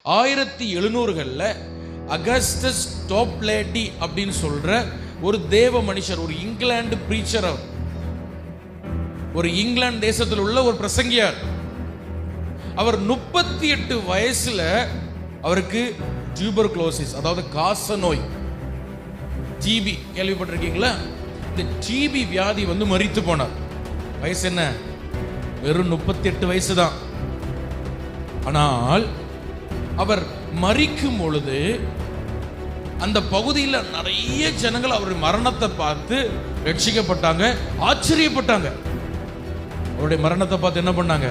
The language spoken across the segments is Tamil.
1700களில் அகஸ்டஸ் டோப்லேட்டி அப்படின்னு சொல்ற ஒரு தேவ மனுஷர், ஒரு இங்கிலாந்து பிரீச்சர், ஒரு இங்கிலாந்து தேசத்தில் உள்ள ஒரு பிரசங்கியார். அவர் 38 வயசுல அவருக்கு டியூபர்குலோசிஸ், அதாவது காச நோய், டிபி கேள்விப்பட்டிருக்கீங்களா? இந்த டிபி வியாதி மரித்து போனார். வயசு என்ன? வெறும் 38 வயசு தான். ஆனால் அவர் மரிக்கும் பொழுது அந்த பகுதியில் நிறைய ஜனங்கள் அவர் மரணத்தை பார்த்து ரட்சிக்கப்பட்டாங்க, ஆச்சரியப்பட்டாங்க. அவருடைய மரணத்தை பார்த்து என்ன பண்ணாங்க?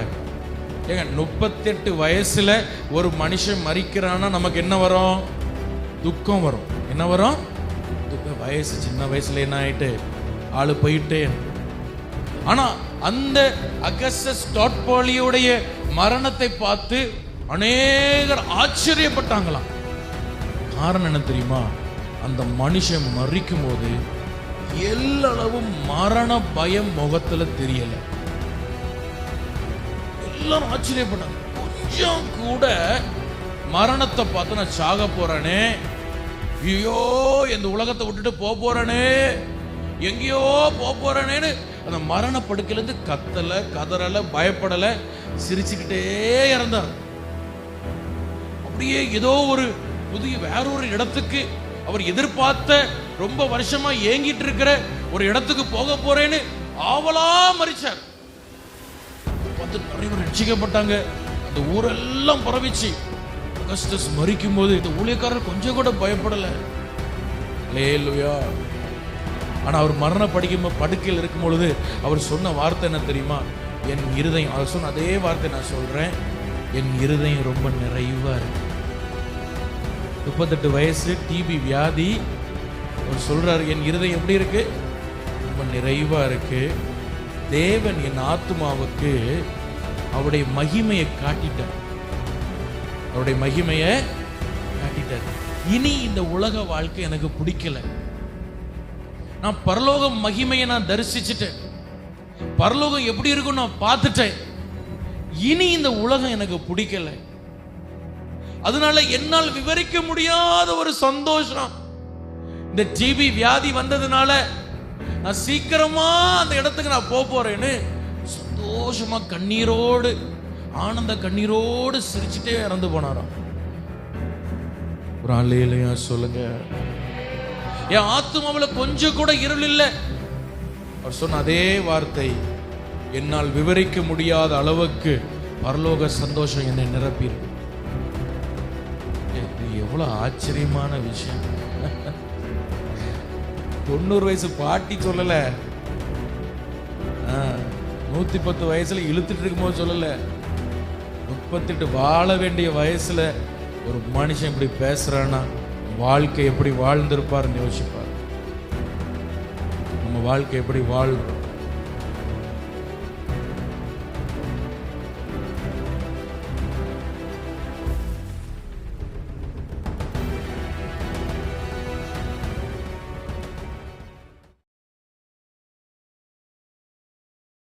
ஏங்க, 38 வயசுல ஒரு மனுஷன் மரிக்கிறான்னா நமக்கு என்ன வரும்? துக்கம் வரும். என்ன வரும்? துக்கம். வயசு சின்ன வயசுல என்ன ஆயிட்டு ஆளு போயிட்டே. ஆனா அந்த அகஸ்டஸ் டோப்லேட்டியுடைய மரணத்தை பார்த்து அநேகர் ஆச்சரியப்பட்டாங்களாம். காரணம் என்ன தெரியுமா? அந்த மனுஷன் மரிக்கும் போது எல்லளவும் மரண பயம் முகத்துல தெரியல. எல்லாரும் ஆச்சரியப்பட்டாங்க. கொஞ்சம் கூட மரணத்தை பார்த்து நான் சாக போறேனே, ஐயோ இந்த உலகத்தை விட்டுட்டு போறேனே, எங்கேயோ போறேனேன்னு அந்த மரண படுக்கையிலிருந்து கத்தல, கதறல, பயப்படல, சிரிச்சுக்கிட்டே இறந்தார். அப்படியே ஏதோ ஒரு புதிய வேறொரு இடத்துக்கு அவர் எதிர்பார்த்த, ரொம்ப வருஷமா ஏங்கிட்டு இருக்கிற ஒரு இடத்துக்கு போக போறேன்னு ஆவலா மரிச்சார். நிறைய பேர் ரட்சிக்கப்பட்டாங்க. அந்த ஊரெல்லாம் பரவிச்சு. அகஸ்டஸ் மரிக்கும் போது இந்த ஊழியக்காரர் கொஞ்சம் கூட பயப்படல. அல்லேலூயா. ஆனா அவர் மரண படுக்கையில் இருக்கும் பொழுது அவர் சொன்ன வார்த்தை என்ன தெரியுமா? என் இருதயம், அவர் சொன்ன அதே வார்த்தை நான் சொல்றேன், என் இருதயம் ரொம்ப நிறைவா இருக்கு. 38 வயசு, டிபி வியாதி. அவர் சொல்றாரு, என் இருதயம் எப்படி இருக்கு? ரொம்ப நிறைவா இருக்கு. தேவன் என் ஆத்துமாவுக்கு அவருடைய மகிமையை காட்டிட்டார். அவருடைய மகிமையை காட்டிட்டார். இனி இந்த உலக வாழ்க்கை எனக்கு பிடிக்கல. நான் பரலோக மகிமையை நான் தரிசிச்சுட்டேன். பரலோகம் எப்படி இருக்கும் நான் பார்த்துட்டேன். இனி இந்த உலகம் எனக்கு பிடிக்கல. அதனால என்னால் விவரிக்க முடியாத ஒரு சந்தோஷம். இந்த டிபி வியாதி வந்ததுனால நான் சீக்கிரமா அந்த இடத்துக்கு நான் போறேன்னு சந்தோஷமா கண்ணீரோடு, ஆனந்த கண்ணீரோடு சிரிச்சுட்டே இறந்து போனாராம். ஒரு அல்லேலூயா சொல்லுங்க. என் ஆத்துமாவில் கொஞ்சம் கூட இருள் இல்லை. அவர் சொன்ன அதே வார்த்தை, என்னால் விவரிக்க முடியாத அளவுக்கு பரலோக சந்தோஷம் என்னை நிரப்பியிருக்கு. எவ்வளவு ஆச்சரியமான விஷயம். 90 வயசு பாட்டி சொல்லல, 110 வயசுல இழுத்துட்டு இருக்கும்போது சொல்லல, 38 வாழ வேண்டிய வயசுல ஒரு மனுஷன் இப்படி பேசுறான்னா வாழ்க்கை எப்படி வாழ்ந்திருப்பாருன்னு யோசிப்பார். நம்ம வாழ்க்கை எப்படி வாழ்றோம்?